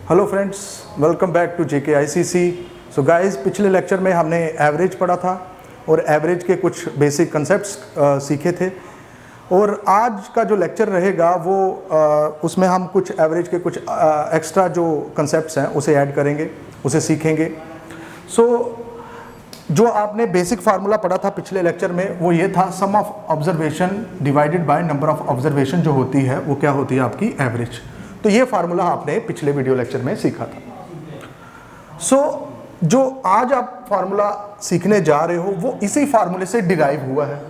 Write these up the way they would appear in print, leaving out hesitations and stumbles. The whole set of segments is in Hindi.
Hello friends, welcome back to JKICC। So guys, पिछले लेक्चर में हमने एवरेज पढ़ा था और एवरेज के कुछ बेसिक कंसेप्ट्स सीखे थे, और आज का जो लेक्चर रहेगा वो उसमें हम कुछ एवरेज के कुछ एक्स्ट्रा जो कंसेप्ट्स हैं उसे ऐड करेंगे, उसे सीखेंगे। जो आपने बेसिक फार्मूला पढ़ा था पिछले लेक्चर में वो ये था, sum of observation divided by number of observation जो होती है वो क्या होती है, आपकी एवरेज। तो ये फार्मूला आपने पिछले वीडियो लेक्चर में सीखा था। जो आज आप फार्मूला सीखने जा रहे हो वो इसी फार्मूले से डिराइव हुआ है।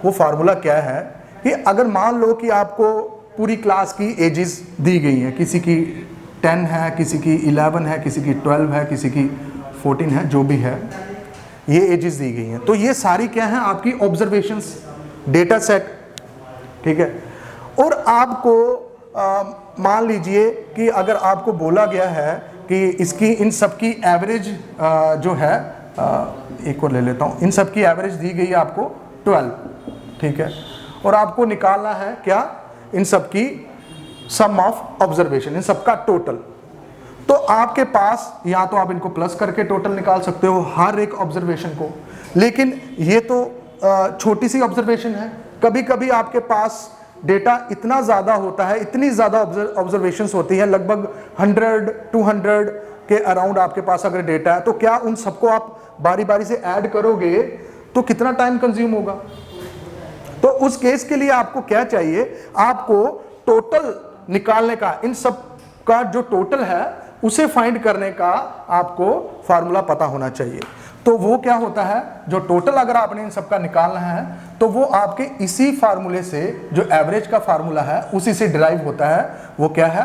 वो फार्मूला क्या है कि अगर मान लो कि आपको पूरी क्लास की एजेस दी गई हैं, किसी की 10 है, किसी की 11 है, किसी की 12 है, किसी की 14 है, जो भी है, ये एजेस दी गई हैं। तो ये सारी क्या है, आपकी ऑब्जर्वेशंस, डेटा सेट, ठीक है। और आपको मान लीजिए कि अगर आपको बोला गया है कि इसकी इन सब की एवरेज जो है, एक और ले लेता हूँ, इन सब की एवरेज दी गई है आपको 12, ठीक है। और आपको निकालना है क्या, इन सब की सम ऑफ ऑब्जर्वेशन, इन सब का टोटल। तो आपके पास या तो आप इनको प्लस करके टोटल निकाल सकते हो हर एक ऑब्जर्वेशन को, लेकिन ये तो छोटी सी ऑब्जर्वेशन है। कभी कभी आपके पास डेटा इतना ज़्यादा होता है, इतनी ज़्यादा ऑब्जर्वेशंस होती हैं, लगभग 100-200 के अराउंड आपके पास अगर डेटा है, तो क्या उन सबको आप बारी बारी से ऐड करोगे तो कितना टाइम कंज्यूम होगा। तो उस केस के लिए आपको क्या चाहिए, आपको टोटल निकालने का, इन सब का जो टोटल है उसे फाइंड करने का आपको फार्मूला पता होना चाहिए। तो वो क्या होता है, जो टोटल अगर आपने इन सब का निकालना है तो वो आपके इसी फार्मूले से, जो एवरेज का फार्मूला है उसी से डिराइव होता है। वो क्या है,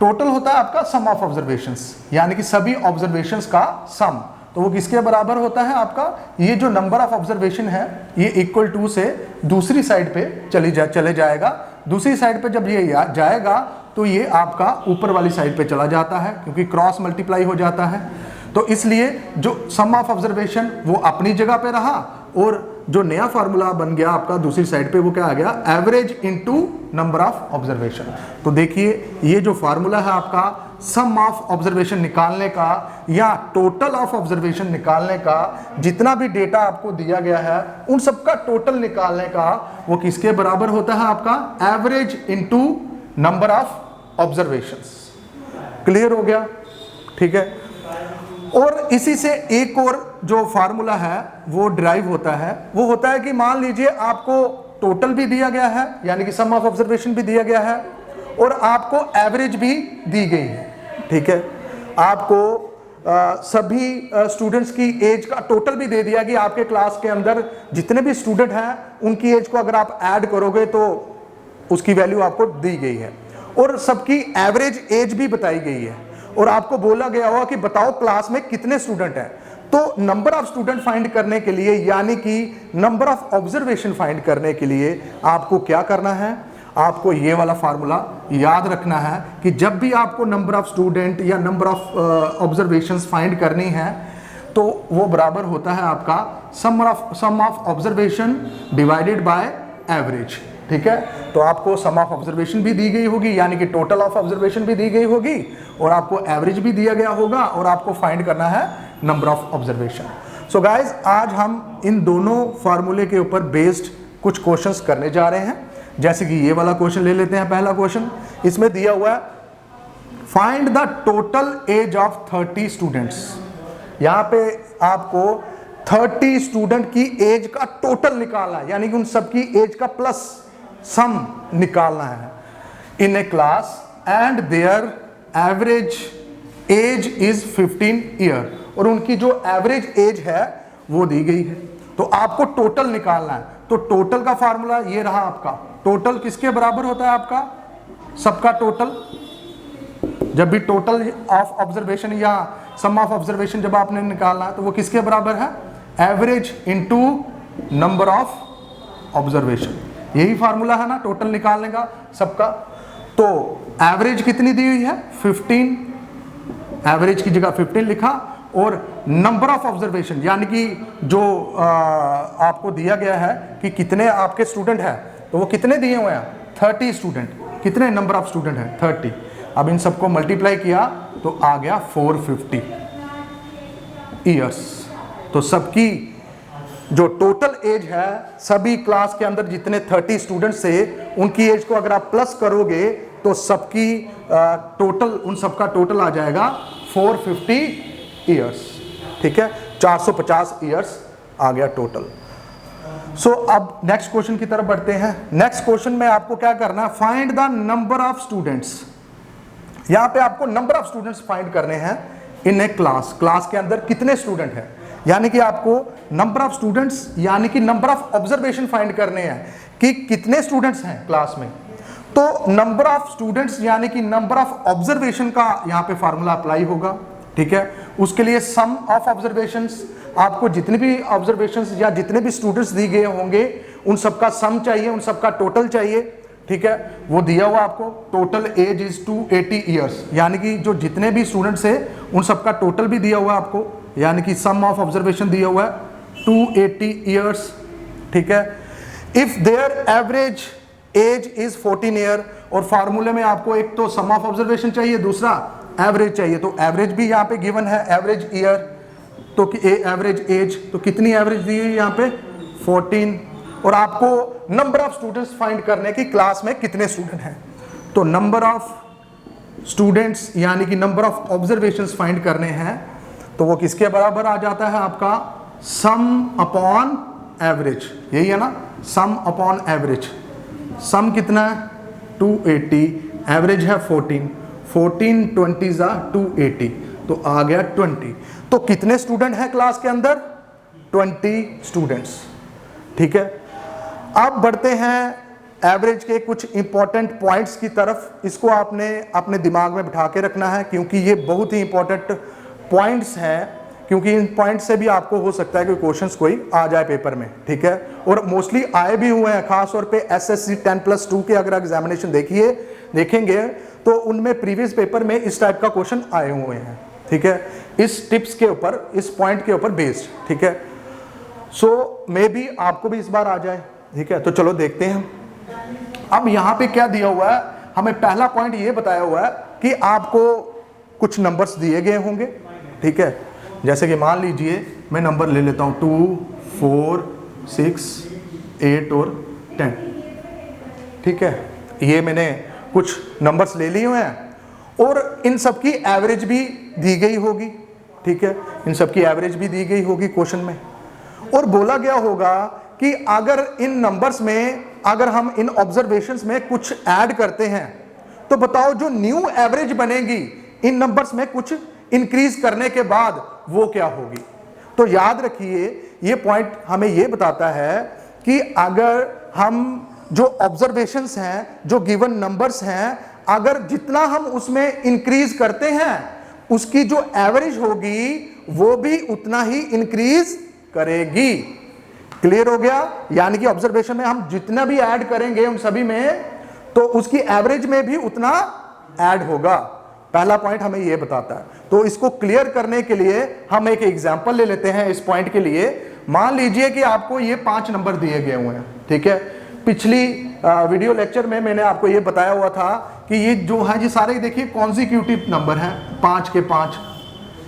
टोटल होता है आपका सम ऑफ ऑब्जर्वेशंस, यानी कि सभी ऑब्जर्वेशंस का सम। तो वो किसके बराबर होता है, आपका ये जो नंबर ऑफ ऑब्जर्वेशन है ये इक्वल टू से दूसरी साइड पे चले जाएगा। दूसरी साइड पे जब ये जाएगा तो ये आपका ऊपर वाली साइड पे चला जाता है, क्योंकि क्रॉस मल्टीप्लाई हो जाता है। तो इसलिए जो सम ऑफ ऑब्जर्वेशन वो अपनी जगह पे रहा, और जो नया फार्मूला बन गया आपका दूसरी साइड पे, वो क्या आ गया, average into number of observation. तो देखिए ये जो फार्मूला है आपका सम ऑफ ऑब्जर्वेशन निकालने का या टोटल ऑफ ऑब्जर्वेशन निकालने का, जितना भी डेटा आपको दिया गया है उन सबका टोटल निकालने का, वो किसके बराबर होता है, आपका average into number of observations. Clear हो गया, ठीक है। और इसी से एक और जो फार्मूला है वो डिराइव होता है, वो होता है कि मान लीजिए आपको टोटल भी दिया गया है, यानी कि सम ऑफ ऑब्जर्वेशन भी दिया गया है, और आपको एवरेज भी दी गई है, ठीक है। आपको सभी स्टूडेंट्स की एज का टोटल भी दे दिया कि आपके क्लास के अंदर जितने भी स्टूडेंट हैं उनकी एज को अगर आप ऐड करोगे तो उसकी वैल्यू आपको दी गई है, और सबकी एवरेज एज भी बताई गई है, और आपको बोला गया होगा कि बताओ क्लास में कितने स्टूडेंट हैं। तो नंबर ऑफ स्टूडेंट फाइंड करने के लिए, यानी कि नंबर ऑफ ऑब्जर्वेशन फाइंड करने के लिए आपको क्या करना है, आपको ये वाला फार्मूला याद रखना है कि जब भी आपको नंबर ऑफ स्टूडेंट या नंबर ऑफ ऑब्जर्वेशंस फाइंड करनी है तो वो बराबर होता है आपका sum of observation divided by average, ठीक है। तो आपको सम ऑफ ऑब्जर्वेशन भी दी गई होगी, यानी कि टोटल ऑफ ऑब्जर्वेशन भी दी गई होगी, और आपको एवरेज भी दिया गया होगा, और आपको फाइंड करना है number of observation. So guys, आज हम इन दोनों फार्मूले के ऊपर बेस्ड कुछ क्वेश्चंस करने जा रहे हैं। जैसे कि ये वाला क्वेश्चन ले लेते हैं। पहला क्वेश्चन इसमें दिया हुआ है, find the total age of 30 students. यहाँ पे आपको 30 स्टूडेंट की एज का टोटल निकालना है, यानी कि उन सबकी एज का प्लस सम निकालना है in a class, and their average age is 15 year, और उनकी जो एवरेज एज है वो दी गई है। तो आपको टोटल निकालना है। तो टोटल का फार्मूला ये रहा आपका, टोटल किसके बराबर होता है, आपका सबका टोटल। जब भी टोटल ऑफ ऑब्जर्वेशन या सम ऑफ ऑब्जर्वेशन जब आपने निकालना है तो वो किसके बराबर है, average into number of observation. यही फार्मूला है ना टोटल निकालने का सबका। तो एवरेज कितनी दी हुई है, 15, एवरेज की जगह 15 लिखा, और नंबर ऑफ ऑब्जर्वेशन यानी कि जो आपको दिया गया है कि कितने आपके स्टूडेंट हैं, तो वो कितने दिए हुए हैं, 30 स्टूडेंट। कितने नंबर ऑफ स्टूडेंट हैं 30। अब इन सबको मल्टीप्लाई किया तो आ गया 450 ईयर्स। तो सबकी जो टोटल एज है सभी क्लास के अंदर जितने 30 स्टूडेंट्स थे उनकी एज को अगर आप प्लस करोगे तो सबकी टोटल उन सबका टोटल आ जाएगा 450 ईयर्स। ठीक है, 450 ईयर्स आ गया टोटल। सो अब नेक्स्ट क्वेश्चन की तरफ बढ़ते हैं। नेक्स्ट क्वेश्चन में आपको क्या करना है, find the number of students. यहां पे आपको नंबर ऑफ स्टूडेंट्स फाइंड करने हैं इन ए क्लास। क्लास के अंदर कितने स्टूडेंट हैं, यानी कि आपको नंबर ऑफ स्टूडेंट्स यानी कि नंबर ऑफ ऑब्जर्वेशन फाइंड करने हैं कि कितने स्टूडेंट्स हैं क्लास में। तो नंबर ऑफ स्टूडेंट्स यानी कि नंबर ऑफ ऑब्जर्वेशन का यहां पे फार्मूला अप्लाई होगा। ठीक है, उसके लिए सम ऑफ ऑब्जर्वेशंस, आपको जितने भी ऑब्जर्वेशंस या जितने भी स्टूडेंट्स दिए गए होंगे उन सबका सम चाहिए, उन सबका टोटल चाहिए। ठीक है, वो दिया हुआ आपको टोटल एज इज 280 ईयर्स, यानी कि जो जितने भी स्टूडेंट्स है उन सबका टोटल भी दिया हुआ है आपको, यानी कि सम ऑफ ऑब्जर्वेशन दिया हुआ है 280 ईयर्स। ठीक है, if there average age is 14 year, और फार्मूले में आपको एक तो सम ऑफ ऑब्जर्वेशन चाहिए, दूसरा एवरेज चाहिए। तो एवरेज भी यहाँ पे गिवन है, एवरेज ईयर, तो कि एवरेज एज, तो कितनी एवरेज दी हुई यहाँ पे 14, और आपको नंबर ऑफ स्टूडेंट्स फाइंड करने की क्लास में कितने स्टूडेंट हैं। तो नंबर ऑफ स्टूडेंट्स यानी कि नंबर ऑफ ऑब्जर्वेशंस फाइंड करने हैं, तो वो किसके बराबर आ जाता है आपका सम अपॉन एवरेज, यही है ना, सम अपॉन एवरेज। सम कितना है 280, एवरेज है 14, 14 20 280, तो आ गया 20। तो कितने स्टूडेंट हैं क्लास के अंदर 20 स्टूडेंट्स। ठीक है, अब बढ़ते हैं एवरेज के कुछ इंपॉर्टेंट पॉइंट्स की तरफ। इसको आपने अपने दिमाग में बिठा के रखना है क्योंकि ये बहुत ही इंपॉर्टेंट पॉइंट्स हैं, क्योंकि इन पॉइंट्स से भी आपको हो सकता है कि क्वेश्चंस कोई आ जाए पेपर में। ठीक है, और मोस्टली आए भी हुए हैं, खास तौर पे एसएससी 10+2 के अगर एग्जामिनेशन देखेंगे तो उनमें प्रीवियस पेपर में इस टाइप का क्वेश्चन आए हुए हैं। ठीक है, इस टिप्स के ऊपर, इस पॉइंट के ऊपर बेस्ड। ठीक है, सो मे बी आपको भी इस बार आ जाए। ठीक है, तो चलो देखते हैं। अब यहाँ पे क्या दिया हुआ है, हमें पहला पॉइंट ये बताया हुआ है कि आपको कुछ नंबर्स दिए गए होंगे। ठीक है, जैसे कि मान लीजिए मैं नंबर ले लेता हूँ 2, 4, 6, 8 और 10। ठीक है, ये मैंने कुछ नंबर्स ले लिए हुए हैं और इन सब की एवरेज भी दी गई होगी। ठीक है, इन सब की एवरेज भी दी गई होगी क्वेश्चन में, और बोला गया होगा कि अगर इन नंबर्स में, अगर हम इन ऑब्जर्वेशंस में कुछ ऐड करते हैं तो बताओ जो न्यू एवरेज बनेगी इन नंबर्स में कुछ इंक्रीज करने के बाद वो क्या होगी। तो याद रखिए ये पॉइंट हमें ये बताता है कि अगर हम जो ऑब्जर्वेशंस हैं, जो गिवन नंबर्स हैं, अगर जितना हम उसमें इंक्रीज करते हैं उसकी जो एवरेज होगी वो भी उतना ही इंक्रीज करेगी। क्लियर हो गया, यानी कि ऑब्जर्वेशन में हम जितना भी ऐड करेंगे उन सभी में तो उसकी एवरेज में भी उतना ऐड होगा। पहला पॉइंट हमें यह बताता है। तो इसको क्लियर करने के लिए हम एक एग्जांपल ले लेते हैं इस पॉइंट के लिए। मान लीजिए कि आपको ये 5 नंबर दिए गए हुए हैं। ठीक है, पिछली वीडियो लेक्चर में मैंने आपको ये बताया हुआ था कि ये जो है ये सारे देखिए कॉन्जिक्यूटिव नंबर हैं, 5 के 5।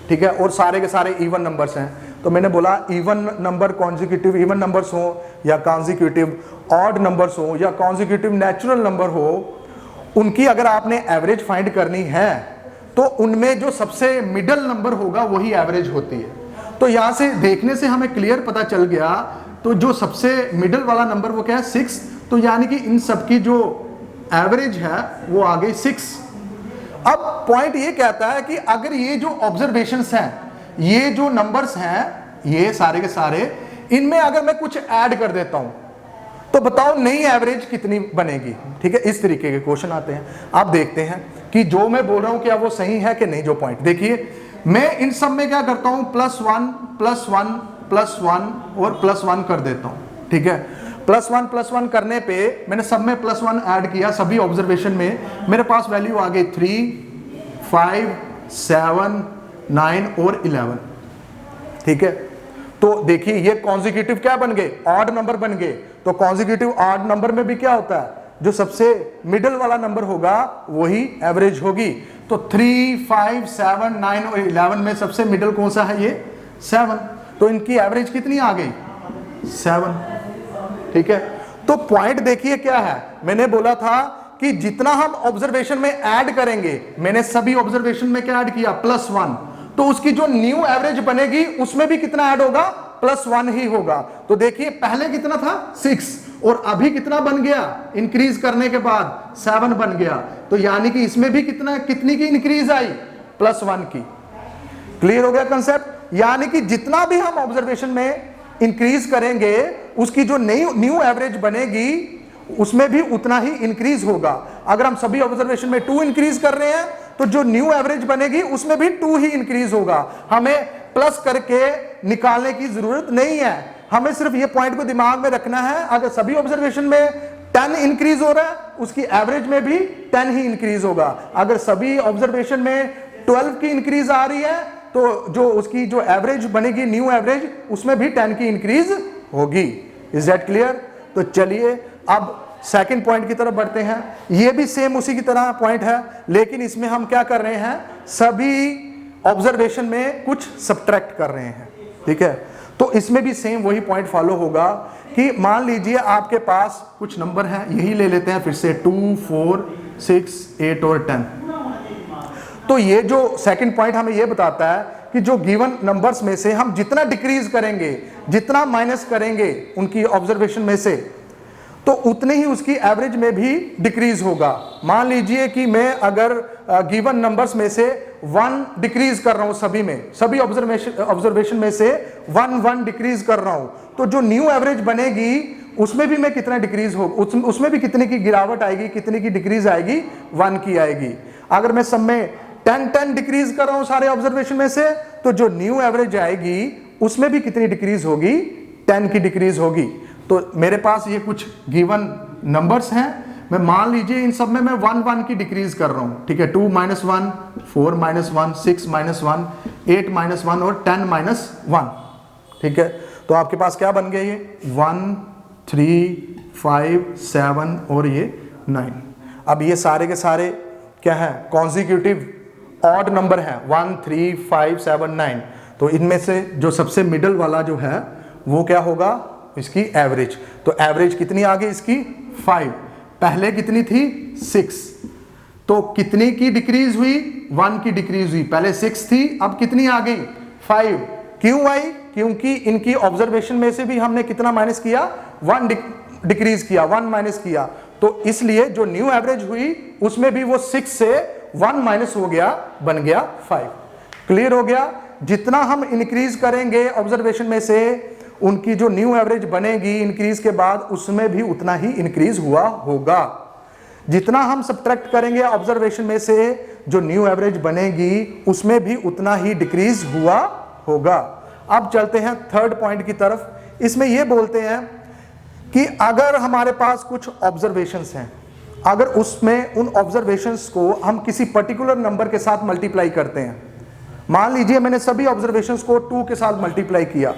ठीक है, और सारे के सारे इवन नंबर्स हैं। तो मैंने बोला even number consecutive even numbers हो या कॉन्जिक्यूटिव ऑड नंबर्स हो या कॉन्जिक्यूटिव नेचुरल नंबर हो, उनकी अगर आपने एवरेज फाइंड करनी है तो उनमें जो सबसे मिडल नंबर होगा वही एवरेज होती है। तो यहां से देखने से हमें क्लियर पता चल गया, तो जो सबसे मिडल वाला नंबर वो क्या है 6। तो यानी कि इन सबकी जो एवरेज है वो आ गई 6। अब पॉइंट ये कहता है कि अगर ये जो ऑब्जर्वेशंस हैं, ये जो नंबर्स हैं, ये सारे के सारे, इनमें अगर मैं कुछ ऐड कर देता हूं तो बताओ नई एवरेज कितनी बनेगी। ठीक है, इस तरीके के क्वेश्चन आते हैं। आप देखते हैं कि जो मैं बोल रहा हूं क्या वो सही है कि नहीं। जो पॉइंट देखिए, मैं इन सब में क्या करता हूं +1 +1 +1 और +1 कर देता हूं। ठीक है, +1 करने पे मैंने सब में +1 ऐड किया, सभी ऑब्जर्वेशन में मेरे पास वैल्यू आ गई 3, 5, 7, 9 और 11। ठीक है, तो देखिए ये कॉन्जिक्यूटिव क्या बन गए, ऑड नंबर बन गए। तो कॉन्जिक्यूटिव ऑड नंबर में भी क्या होता है, जो सबसे मिडल वाला नंबर होगा वही एवरेज होगी। तो 3, 5, 7, 9 और 11 में सबसे मिडल कौन सा है? ये 7। तो इनकी एवरेज कितनी आ गई? 7। ठीक है, तो पॉइंट देखिए क्या है, मैंने बोला था कि जितना हम ऑब्जर्वेशन में ऐड करेंगे, मैंने सभी ऑब्जर्वेशन में क्या ऐड किया? +1। तो उसकी जो न्यू एवरेज बनेगी उसमें भी कितना ऐड होगा? +1 ही होगा। तो देखिए पहले कितना था? 6 और अभी कितना बन गया? इंक्रीज करने के बाद 7 बन गया। तो यानी कि इसमें भी कितनी की इंक्रीज आई? +1 की। क्लियर हो गया कंसेप्ट? यानी कि जितना भी हम ऑब्जर्वेशन में इंक्रीज करेंगे उसकी जो न्यू एवरेज बनेगी उसमें भी उतना ही इंक्रीज होगा। अगर हम सभी ऑब्जर्वेशन में 2 इंक्रीज कर रहे हैं तो जो न्यू एवरेज बनेगी उसमें भी 2 ही इंक्रीज होगा। हमें प्लस करके निकालने की जरूरत नहीं है, हमें सिर्फ ये पॉइंट को दिमाग में रखना है। अगर सभी ऑब्जर्वेशन में 10 इंक्रीज हो रहा है, उसकी एवरेज में भी 10 ही इंक्रीज होगा। अगर सभी ऑब्जर्वेशन में 12 की इंक्रीज आ रही है तो जो उसकी जो एवरेज बनेगी न्यू एवरेज उसमें भी 10 की इंक्रीज होगी। Is that clear? तो चलिए अब सेकंड पॉइंट की तरफ बढ़ते हैं। ये भी सेम उसी की तरह पॉइंट है, लेकिन इसमें हम क्या कर रहे हैं? सभी ऑब्जर्वेशन में कुछ सब्ट्रैक्ट कर रहे हैं। ठीक है, तो इसमें भी सेम वही पॉइंट फॉलो होगा कि मान लीजिए आपके पास कुछ नंबर हैं, यही ले लेते हैं फिर से 2, 4, 6, 8 और 10। तो ये जो सेकंड पॉइंट हमें ये बताता है कि जो गिवन नंबर्स में से हम जितना डिक्रीज करेंगे, जितना माइनस करेंगे उनकी ऑब्जर्वेशन में से, तो उतने ही उसकी एवरेज में भी डिक्रीज होगा। मान लीजिए कि मैं अगर गिवन नंबर्स में से 1 डिक्रीज कर रहा हूं, सभी ऑब्जर्वेशन में से 1 डिक्रीज कर रहा हूं, तो जो न्यू एवरेज बनेगी उसमें भी मैं कितना डिक्रीज हो, उसमें भी कितने की गिरावट आएगी, कितने की डिक्रीज आएगी? 1 की आएगी। अगर मैं सब में 10 डिक्रीज कर रहा हूं सारे ऑब्जर्वेशन में से, तो जो न्यू एवरेज आएगी उसमें भी कितनी डिक्रीज होगी? 10 की डिक्रीज होगी। तो मेरे पास ये कुछ गिवन नंबर्स हैं, मैं मान लीजिए इन सब में मैं 1 की डिक्रीज कर रहा हूं। ठीक है, 2 - 1, 4 - 1, 6 - 1, 8 - 1 और 10 - 1। ठीक है, तो आपके पास क्या बन गया? ये 1, 3, 5, 7 और ये 9। अब ये सारे के सारे क्या है? कॉन्जिक्यूटिव ऑड नंबर है, 1, 3, 5, 7, 9। तो इनमें से जो सबसे मिडल वाला जो है वो क्या होगा? इसकी एवरेज। तो एवरेज कितनी आ गई इसकी? 5। पहले कितनी थी? 6। तो कितनी की डिक्रीज हुई? 1 की डिक्रीज हुई। पहले 6 थी, अब कितनी आ गई? 5। क्यों आई? क्योंकि इनकी ऑब्जर्वेशन में से भी हमने कितना माइनस किया? 1 डिक्रीज किया, 1 माइनस किया। तो इसलिए जो न्यू एवरेज हुई उसमें भी वो 6 से 1 माइनस हो गया, बन गया 5। क्लियर हो गया? जितना हम इंक्रीज करेंगे ऑब्जर्वेशन में से, उनकी जो न्यू एवरेज बनेगी इंक्रीज के बाद उसमें भी उतना ही इंक्रीज हुआ होगा। जितना हम सब्ट्रैक्ट करेंगे ऑब्जर्वेशन में से, जो न्यू एवरेज बनेगी उसमें भी उतना ही डिक्रीज हुआ होगा। अब चलते हैं थर्ड पॉइंट की तरफ। इसमें यह बोलते हैं कि अगर हमारे पास कुछ ऑब्जर्वेशंस हैं, अगर उसमें उन ऑब्जर्वेशंस को हम किसी पर्टिकुलर नंबर के साथ मल्टीप्लाई करते हैं, मान लीजिए मैंने सभी ऑब्जर्वेशंस को 2 के साथ मल्टीप्लाई किया,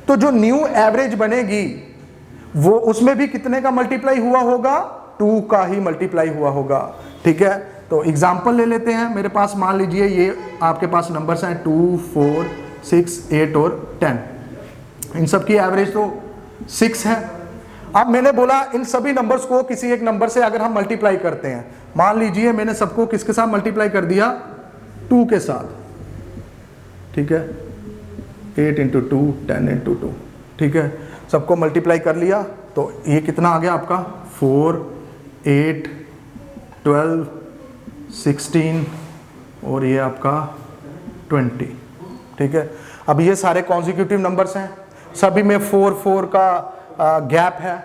तो जो न्यू एवरेज बनेगी वो उसमें भी कितने का मल्टीप्लाई हुआ होगा? 2 का ही मल्टीप्लाई हुआ होगा। ठीक है, तो एग्जांपल ले लेते हैं। मेरे पास मान लीजिए ये आपके पास नंबर्स हैं 2, 4, 6, 8 और 10। इन सब की एवरेज तो 6 है। अब मैंने बोला इन सभी नंबर्स को किसी एक नंबर से अगर हम मल्टीप्लाई करते हैं, मान लीजिए मैंने सबको किसके साथ मल्टीप्लाई कर दिया? 2 के साथ। ठीक है, 8 × 2, 10 × 2। ठीक है, सबको मल्टीप्लाई कर लिया तो ये कितना आ गया आपका? 4, 8, 12, 16 और ये आपका 20। ठीक है, अब ये सारे कॉन्जिक्यूटिव नंबर्स हैं, सभी में 4 का गैप है,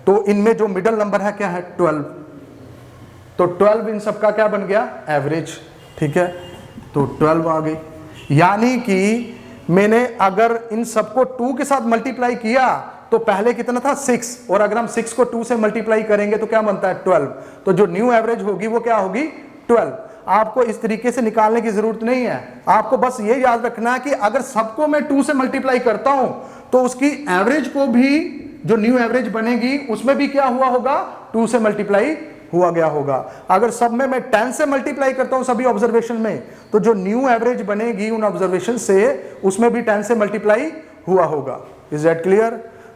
तो इनमें जो मिडल नंबर है क्या है? 12। तो 12 इन सबका क्या बन गया? एवरेज। ठीक है, तो 12 आ गई। यानी कि मैंने अगर इन सबको 2 के साथ मल्टीप्लाई किया तो पहले कितना था? 6, और अगर हम 6 को 2 से मल्टीप्लाई करेंगे तो क्या बनता है? 12। तो जो न्यू एवरेज होगी वो क्या होगी? 12। आपको इस तरीके से निकालने की जरूरत नहीं है, आपको बस ये याद रखना है कि अगर सबको मैं 2 से मल्टीप्लाई करता हूं तो उसकी एवरेज को भी जो न्यू एवरेज बनेगी उसमें भी क्या हुआ होगा, 2 से मल्टीप्लाई हुआ गया होगा। अगर सब में मैं 10 से मल्टीप्लाई करता हूं सभी ऑब्जर्वेशन में, तो जो न्यू एवरेज बनेगी उन ऑब्जर्वेशन से, उसमें भी 10 से मल्टीप्लाई हुआ होगा। Is that clear?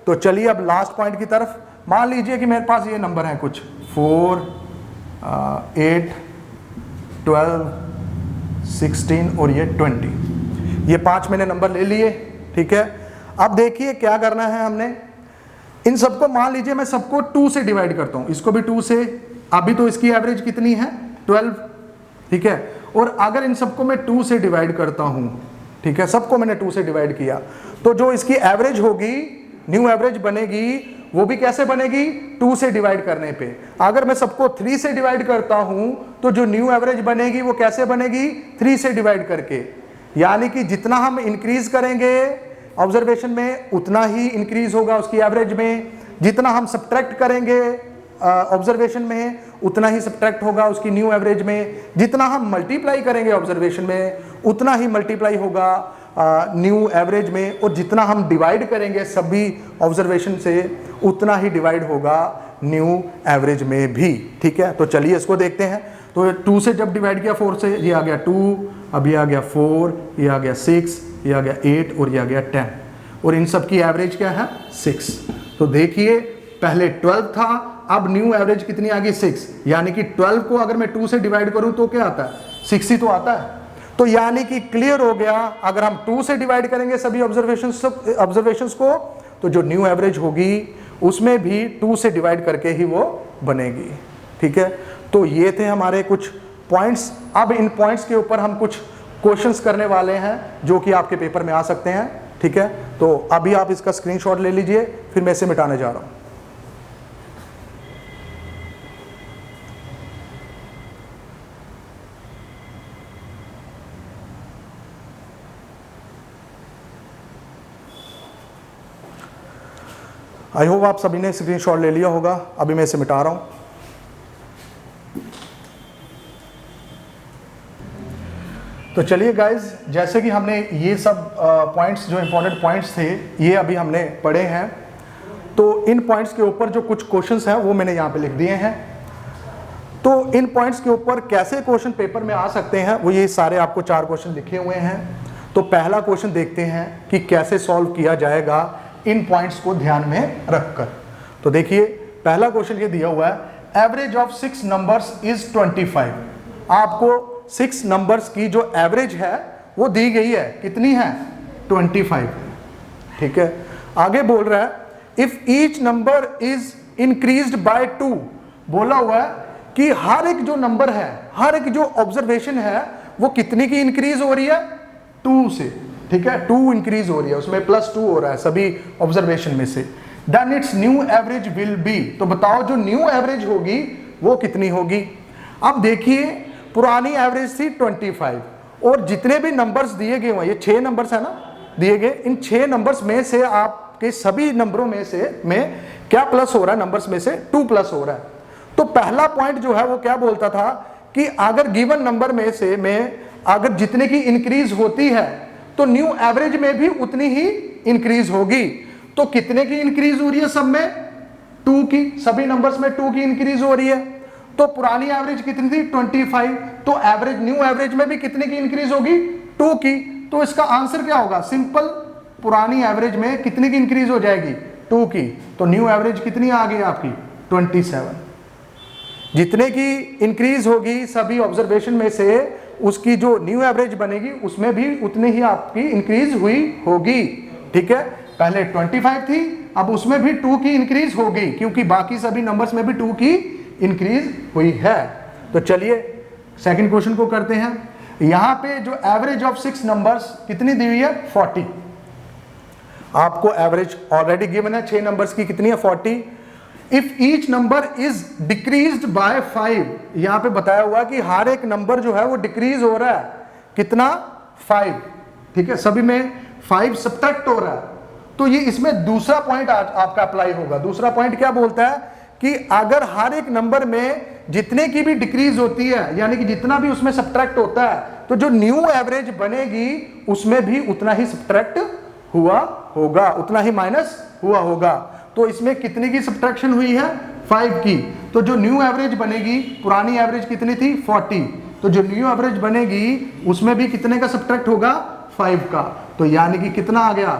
तो चलिए अब लास्ट पॉइंट की तरफ। मान लीजिए कि मेरे पास ये नंबर है कुछ 4, 8, 12, 16 और ये 20। ये 5 मैंने नंबर ले लिए, ठीक है। अब देखिए क्या करना है हमने, इन सबको मान लीजिए मैं सबको 2 से डिवाइड करता हूं, इसको भी 2 से। अभी तो इसकी एवरेज कितनी है, 12, ठीक है। और अगर इन सबको मैं 2 से डिवाइड करता हूं, ठीक है, सबको मैंने 2 से डिवाइड किया, तो जो इसकी एवरेज होगी, न्यू एवरेज बनेगी, वो भी कैसे बनेगी, 2 से डिवाइड करने पे। अगर मैं सबको 3 से डिवाइड करता हूं, तो जो न्यू एवरेज बनेगी वो कैसे बनेगी, 3 से डिवाइड करके। यानी कि जितना हम इंक्रीज करेंगे ऑब्जर्वेशन में, उतना ही इंक्रीज होगा उसकी एवरेज में। जितना हम सब्ट्रैक्ट करेंगे ऑब्जर्वेशन में, उतना ही सब्ट्रैक्ट होगा उसकी न्यू एवरेज में। जितना हम मल्टीप्लाई करेंगे ऑब्जर्वेशन में, उतना ही मल्टीप्लाई होगा न्यू एवरेज में। और जितना हम डिवाइड करेंगे सभी ऑब्जर्वेशन से, उतना ही डिवाइड होगा न्यू एवरेज में भी, ठीक है। तो चलिए इसको देखते हैं। तो 2 से जब डिवाइड किया 4 से, ये आ गया 2, अब ये आ गया 4, ये आ गया 6, ये आ गया 8 और ये आ गया 10। और इन सब की एवरेज क्या है, 6। तो देखिए पहले 12 था, अब न्यू एवरेज कितनी आ गई, 6। यानी कि 12 को अगर मैं 2 से डिवाइड करूं तो क्या आता है, 6 ही तो आता है। तो यानी कि क्लियर हो गया, अगर हम 2 से डिवाइड करेंगे सभी ऑब्जर्वेशंस को, तो जो न्यू एवरेज होगी उसमें भी 2 से डिवाइड करके ही वो बनेगी, ठीक है। तो ये थे हमारे कुछ पॉइंट्स। अब इन पॉइंट्स के ऊपर हम कुछ क्वेश्चंस करने वाले हैं जो कि आपके पेपर में आ सकते हैं, ठीक है। तो अभी आप इसका स्क्रीनशॉट ले लीजिए, फिर मैं इसे मिटाने जा रहा हूं। आई होप आप सभी ने स्क्रीनशॉट ले लिया होगा। अभी मैं इसे मिटा रहा हूं। तो चलिए गाइज, जैसे कि हमने ये सब पॉइंट्स, जो इंपॉर्टेंट पॉइंट्स थे, ये अभी हमने पढ़े हैं। तो इन पॉइंट्स के ऊपर जो कुछ क्वेश्चंस हैं वो मैंने यहाँ पे लिख दिए हैं। तो इन पॉइंट्स के ऊपर कैसे क्वेश्चन पेपर में आ सकते हैं, वो ये सारे आपको 4 क्वेश्चन लिखे हुए हैं। तो पहला क्वेश्चन देखते हैं कि कैसे सॉल्व किया जाएगा इन पॉइंट्स को ध्यान में रखकर। तो देखिए पहला क्वेश्चन ये दिया हुआ है, एवरेज ऑफ 6 नंबर्स इज 25। आपको 6 नंबर्स की जो एवरेज है वो दी गई है, कितनी है, 25, ठीक है। आगे बोल रहा है if each number is increased by 2, बोला हुआ है कि हर एक जो नंबर है, हर एक जो ऑब्जर्वेशन है, वो कितनी की इंक्रीज हो रही है, 2 से, ठीक है। 2 इंक्रीज हो रही है, उसमें +2 हो रहा है सभी ऑब्जर्वेशन में से। Then it's new average will be, तो बताओ जो न्यू एवरेज होगी वो कितनी होगी। अब देखिए पुरानी एवरेज थी 25, और जितने भी नंबर्स दिए गए हुए, ये 6 नंबर्स है ना दिए गए, इन 6 नंबर्स में से आपके सभी नंबरों में से में क्या प्लस हो रहा है, नंबर्स में से 2 प्लस हो रहा है। तो पहला पॉइंट जो है वो क्या बोलता था कि अगर गिवन नंबर में से अगर जितने की इंक्रीज होती है, तो न्यू एवरेज में भी उतनी ही इंक्रीज होगी। तो कितने की इंक्रीज हो रही है, सब में 2 की, सभी नंबर्स में 2 की इंक्रीज हो रही है। तो पुरानी एवरेज कितनी थी, 25, तो एवरेज, न्यू एवरेज में भी कितने की इंक्रीज होगी, 2 की। तो इसका आंसर क्या होगा, सिंपल, पुरानी एवरेज में कितने की इंक्रीज हो जाएगी, 2 की। तो न्यू एवरेज कितनी आ गई आपकी, 27। जितने की इंक्रीज होगी सभी ऑब्जर्वेशन में से, उसकी जो न्यू एवरेज बनेगी उसमें भी उतनी ही आपकी इंक्रीज हुई होगी, ठीक है। पहले 25 थी, अब उसमें भी 2 की इंक्रीज होगी, क्योंकि बाकी सभी नंबर्स में भी 2 की इंक्रीज हुई है। तो चलिए सेकंड क्वेश्चन को करते हैं। यहां पे जो एवरेज ऑफ 6 नंबर्स कितनी दी हुई है, 40। आपको एवरेज ऑलरेडी गिवन है 6 नंबर्स की, कितनी है, 40। If each number is decreased bye 5, यहां पे बताया हुआ कि हर एक नंबर जो है वो डिक्रीज हो रहा है, कितना, 5, ठीक है। सभी में 5 सब्ट्रैक्ट हो रहा है। तो ये इसमें दूसरा पॉइंट आपका अप्लाई होगा। दूसरा पॉइंट क्या बोलता है कि अगर हर एक नंबर में जितने की भी डिक्रीज होती है, यानी कि जितना भी उसमें सब्ट्रैक्ट होता है, तो जो न्यू एवरेज बनेगी उसमें भी उतना ही सब्ट्रैक्ट हुआ होगा, उतना ही माइनस हुआ होगा। तो इसमें कितने की सब्ट्रैक्शन हुई है, 5 की। तो जो न्यू एवरेज बनेगी, पुरानी एवरेज कितनी थी 40, तो जो न्यू एवरेज बनेगी उसमें भी कितने का सब्ट्रैक्ट होगा, 5 का। तो यानी कि कितना आ गया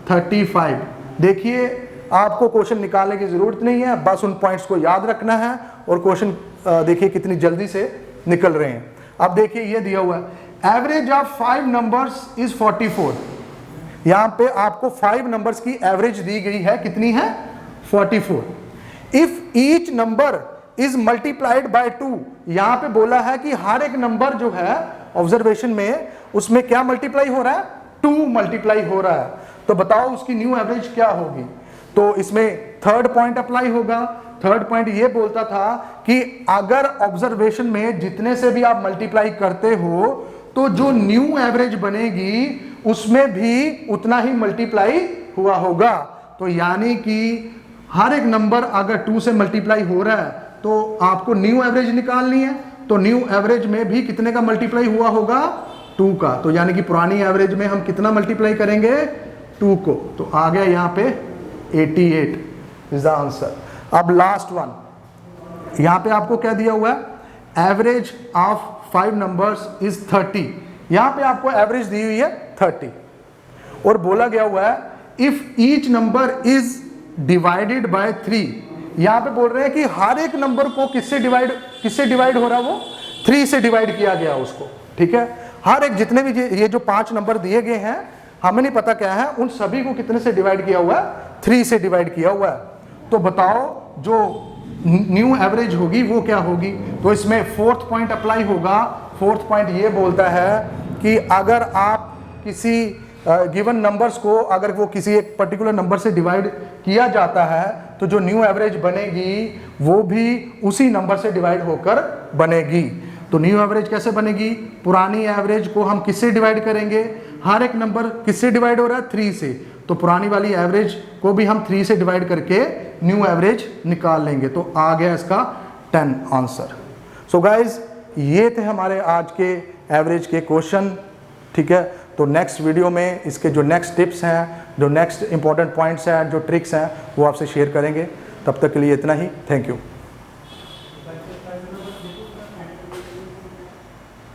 35। देखिए आपको क्वेश्चन निकालने की जरूरत नहीं है, बस उन पॉइंट्स को याद रखना है और क्वेश्चन देखिए कितनी जल्दी से निकल रहे हैं। अब देखिए ये दिया हुआ है एवरेज ऑफ 5 नंबर्स इज 44। यहां पे आपको 5 नंबर्स की एवरेज दी गई है, कितनी है 44। If each number is multiplied by 2, यहां पे बोला है कि हर एक नंबर जो है ऑब्जर्वेशन में उसमें क्या मल्टीप्लाई हो रहा है, 2 मल्टीप्लाई हो रहा है। तो बताओ उसकी न्यू एवरेज क्या होगी। तो इसमें थर्ड पॉइंट अप्लाई होगा। थर्ड पॉइंट ये बोलता था कि अगर ऑब्जर्वेशन में जितने से भी आप मल्टीप्लाई करते हो तो जो न्यू एवरेज बनेगी उसमें भी उतना ही मल्टीप्लाई हुआ होगा। तो यानी कि हर एक नंबर अगर 2 से मल्टीप्लाई हो रहा है तो आपको न्यू एवरेज निकालनी है, तो न्यू एवरेज में भी कितने का मल्टीप्लाई हुआ होगा, 2 का। तो यानी कि पुरानी एवरेज में हम कितना मल्टीप्लाई करेंगे, 2 को। तो आ गया यहां पे 88 इज द आंसर। अब लास्ट वन, यहां पे आपको क्या दिया हुआ है, एवरेज ऑफ 5 नंबर्स इज 30। यहां पे आपको एवरेज दी हुई है 30 और बोला गया हुआ है if each number is divided by 3। यहां पे बोल रहे हैं कि हर एक नंबर को किससे डिवाइड हो रहा है, वो 3 से डिवाइड किया गया उसको। ठीक है, हर एक जितने भी ये जो 5 नंबर दिए गए हैं, हमें नहीं पता क्या है, उन सभी को कितने से डिवाइड किया हुआ है, 3 से डिवाइड किया हुआ है। तो बताओ जो न्यू एवरेज होगी वो क्या होगी। तो इसमें फोर्थ पॉइंट अप्लाई होगा। फोर्थ पॉइंट ये बोलता है कि अगर आप किसी गिवन नंबर्स को अगर वो किसी एक पर्टिकुलर नंबर से डिवाइड किया जाता है तो जो न्यू एवरेज बनेगी वो भी उसी नंबर से डिवाइड होकर बनेगी। तो न्यू एवरेज कैसे बनेगी, पुरानी एवरेज को हम किससे डिवाइड करेंगे, हर एक नंबर किससे डिवाइड हो रहा है, 3 से। तो पुरानी वाली एवरेज को भी हम 3 से डिवाइड करके न्यू एवरेज निकाल लेंगे। तो आ गया इसका 10 आंसर। सो गाइज ये थे हमारे आज के एवरेज के क्वेश्चन। ठीक है, तो नेक्स्ट वीडियो में इसके जो नेक्स्ट टिप्स हैं, जो नेक्स्ट इंपॉर्टेंट पॉइंट्स हैं, जो ट्रिक्स हैं, वो आपसे शेयर करेंगे। तब तक के लिए इतना ही, थैंक यू।